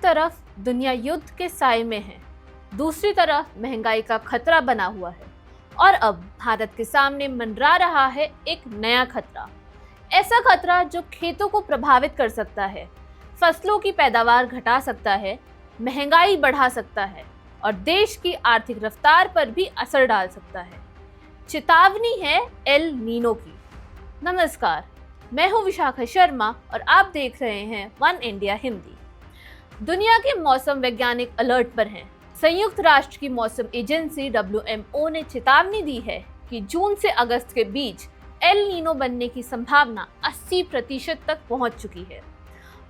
तरफ दुनिया युद्ध के साए में है, दूसरी तरफ महंगाई का खतरा बना हुआ है और अब भारत के सामने मंडरा रहा है एक नया खतरा। ऐसा खतरा जो खेतों को प्रभावित कर सकता है, फसलों की पैदावार घटा सकता है, महंगाई बढ़ा सकता है और देश की आर्थिक रफ्तार पर भी असर डाल सकता है। चेतावनी है एल नीनो की। नमस्कार, मैं हूं विशाखा शर्मा और आप देख रहे हैं वन इंडिया हिंदी। दुनिया के मौसम वैज्ञानिक अलर्ट पर हैं। संयुक्त राष्ट्र की मौसम एजेंसी WMO ने चेतावनी दी है कि जून से अगस्त के बीच एल नीनो बनने की संभावना 80% तक पहुंच चुकी है।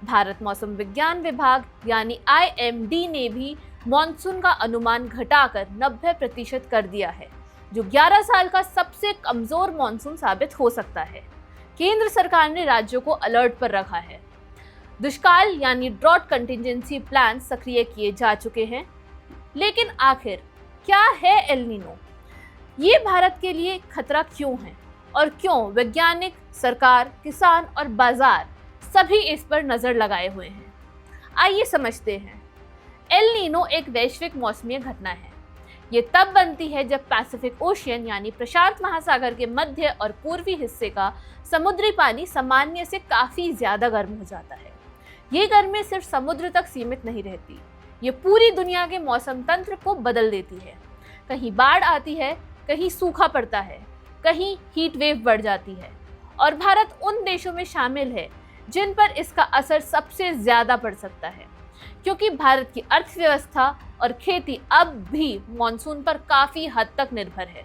भारत मौसम विज्ञान विभाग यानी IMD ने भी मॉनसून का अनुमान घटाकर 90% कर दिया है, जो 11 साल का सबसे कमजोर मॉनसून साबित हो सकता है। केंद्र सरकार ने राज्यों को अलर्ट पर रखा है। दुष्काल यानी ड्रॉट कंटिजेंसी प्लान सक्रिय किए जा चुके हैं। लेकिन आखिर क्या है एल नीनो? ये भारत के लिए खतरा क्यों है और क्यों वैज्ञानिक, सरकार, किसान और बाजार सभी इस पर नजर लगाए हुए हैं? आइए समझते हैं। एल नीनो एक वैश्विक मौसमी घटना है। ये तब बनती है जब पैसिफिक ओशियन यानी प्रशांत महासागर के मध्य और पूर्वी हिस्से का समुद्री पानी सामान्य से काफी ज्यादा गर्म हो जाता है। ये गर्मी सिर्फ समुद्र तक सीमित नहीं रहती, ये पूरी दुनिया के मौसम तंत्र को बदल देती है। कहीं बाढ़ आती है, कहीं सूखा पड़ता है, कहीं हीट वेव बढ़ जाती है और भारत उन देशों में शामिल है जिन पर इसका असर सबसे ज्यादा पड़ सकता है, क्योंकि भारत की अर्थव्यवस्था और खेती अब भी मॉनसून पर काफी हद तक निर्भर है।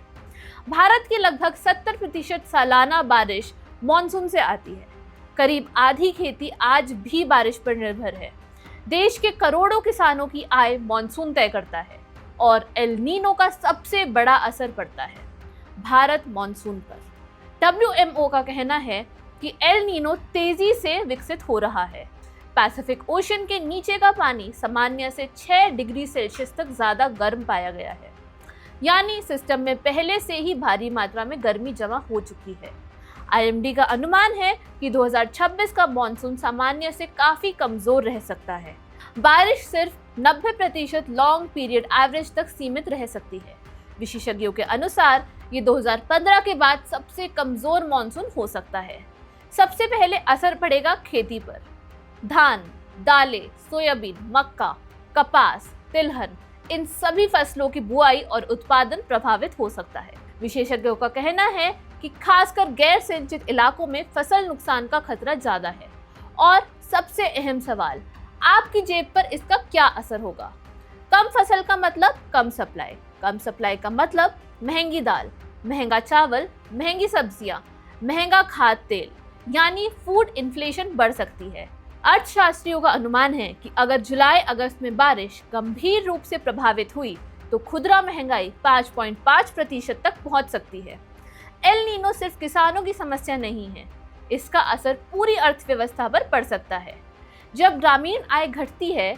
भारत की लगभग 70% सालाना बारिश मॉनसून से आती है। करीब आधी खेती आज भी बारिश पर निर्भर है। देश के करोड़ों किसानों की आय मॉनसून तय करता है और एल नीनो का सबसे बड़ा असर पड़ता है भारत मॉनसून पर। WMO का कहना है कि एल नीनो तेजी से विकसित हो रहा है। पैसिफिक ओशन के नीचे का पानी सामान्य से 6 डिग्री सेल्सियस तक ज्यादा गर्म पाया गया है, यानी सिस्टम में पहले से ही भारी मात्रा में गर्मी जमा हो चुकी है। IMD का अनुमान है कि 2026 का मॉनसून सामान्य से काफी कमजोर रह सकता है। बारिश सिर्फ 90% लॉन्ग पीरियड एवरेज तक सीमित रह सकती है। विशेषज्ञों के अनुसार ये 2015 के बाद सबसे कमजोर मॉनसून हो सकता है। सबसे पहले असर पड़ेगा खेती पर। धान, दालें, सोयाबीन, मक्का, कपास, तिलहन, इन सभी फसलों की बुआई और उत्पादन प्रभावित हो सकता है। विशेषज्ञों का कहना है कि खासकर गैर सिंचित इलाकों में फसल नुकसान का खतरा ज्यादा है। और सबसे अहम सवाल, आपकी जेब पर इसका क्या असर होगा? कम फसल का मतलब कम सप्लाई, कम सप्लाई का मतलब महंगी दाल, महंगा चावल, महंगी सब्जियां, महंगा खाद्य तेल, यानी फूड इन्फ्लेशन बढ़ सकती है। अर्थशास्त्रियों का अनुमान है कि अगर जुलाई अगस्त में बारिश गंभीर रूप से प्रभावित हुई तो खुदरा महंगाई 5.5% तक पहुंच सकती है। एल नीनो सिर्फ किसानों की समस्या नहीं है, इसका असर पूरी अर्थव्यवस्था पर पड़ सकता है। जब ग्रामीण आय घटती है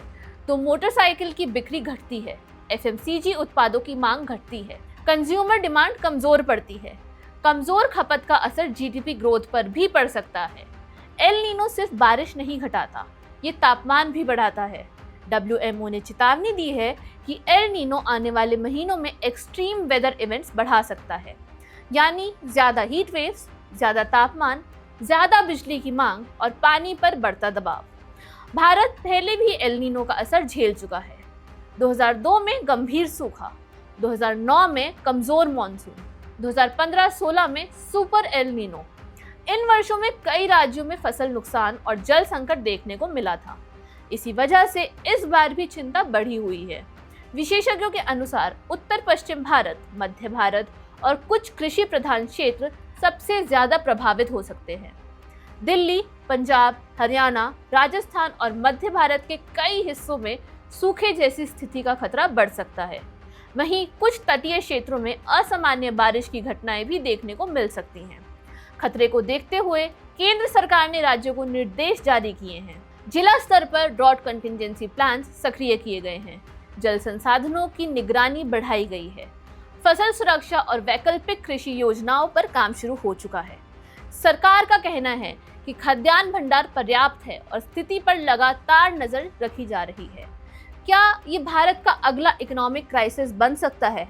तो मोटरसाइकिल की बिक्री घटती है, FMCG उत्पादों की मांग घटती है, कंज्यूमर डिमांड कमजोर पड़ती है। कमजोर खपत का असर GDP ग्रोथ पर भी पड़ सकता है। एल नीनो सिर्फ बारिश नहीं घटाता, ये तापमान भी बढ़ाता है। WMO ने चेतावनी दी है कि एल नीनो आने वाले महीनों में एक्सट्रीम वेदर इवेंट्स बढ़ा सकता है, यानी ज्यादा हीट वेव्स, ज्यादा तापमान, ज्यादा बिजली की मांग और पानी पर बढ़ता दबाव। भारत पहले भी एल नीनो का असर झेल चुका है। 2002 में गंभीर सूखा, 2009 में कमजोर मॉनसून, 2015-16 में सुपर एल नीनो। इन वर्षों में कई राज्यों में फसल नुकसान और जल संकट देखने को मिला था। इसी वजह से इस बार भी चिंता बढ़ी हुई है। विशेषज्ञों के अनुसार उत्तर पश्चिम भारत, मध्य भारत और कुछ कृषि प्रधान क्षेत्र सबसे ज्यादा प्रभावित हो सकते हैं। दिल्ली, पंजाब, हरियाणा, राजस्थान और मध्य भारत के कई हिस्सों में सूखे जैसी स्थिति का खतरा बढ़ सकता है। वहीं कुछ तटीय क्षेत्रों में असामान्य बारिश की घटनाएं भी देखने को मिल सकती हैं। खतरे को देखते हुए केंद्र सरकार ने राज्यों को निर्देश जारी किए हैं। जिला स्तर पर ड्रॉट कंटिजेंसी प्लान सक्रिय किए गए हैं। जल संसाधनों की निगरानी बढ़ाई गई है। फसल सुरक्षा और वैकल्पिक कृषि योजनाओं पर काम शुरू हो चुका है। सरकार का कहना है कि खाद्यान्न भंडार पर्याप्त है और स्थिति पर लगातार नजर रखी जा रही है। क्या ये भारत का अगला इकोनॉमिक क्राइसिस बन सकता है?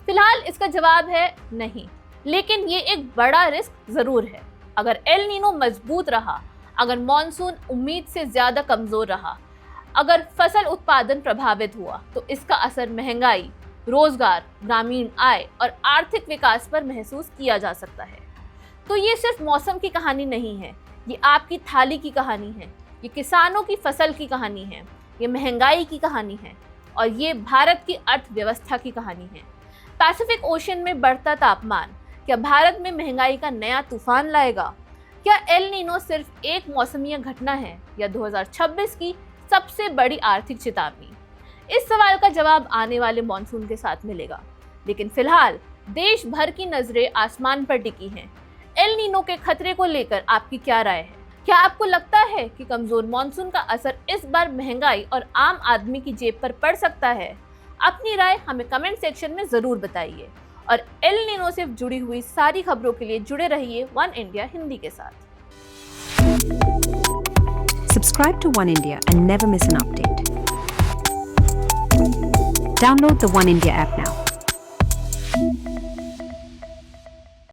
फिलहाल इसका जवाब है नहीं, लेकिन ये एक बड़ा रिस्क जरूर है। अगर एल नीनो मजबूत रहा, अगर मॉनसून उम्मीद से ज्यादा कमजोर रहा, अगर फसल उत्पादन प्रभावित हुआ, तो इसका असर महंगाई, रोजगार, ग्रामीण आय और आर्थिक विकास पर महसूस किया जा सकता है। तो ये सिर्फ मौसम की कहानी नहीं है, ये आपकी थाली की कहानी है, ये किसानों की फसल की कहानी है, ये महंगाई की कहानी है और ये भारत की अर्थव्यवस्था की कहानी है। पैसिफिक ओशन में बढ़ता तापमान क्या भारत में महंगाई का नया तूफान लाएगा? क्या एल नीनो सिर्फ एक मौसमीय घटना है या 2026 की सबसे बड़ी आर्थिक चेतावनी? इस सवाल का जवाब आने वाले मॉनसून के साथ मिलेगा, लेकिन फिलहाल देश भर की नजरें आसमान पर टिकी हैं। एल नीनो के खतरे को लेकर आपकी क्या राय है? क्या आपको लगता है कि कमजोर मॉनसून का असर इस बार महंगाई और आम आदमी की जेब पर पड़ सकता है? अपनी राय हमें कमेंट सेक्शन में जरूर बताइए और एल नीनो से जुड़ी हुई सारी खबरों के लिए जुड़े रहिए वन इंडिया हिंदी के साथ। Subscribe to One India and never miss an update. Download the One India app now.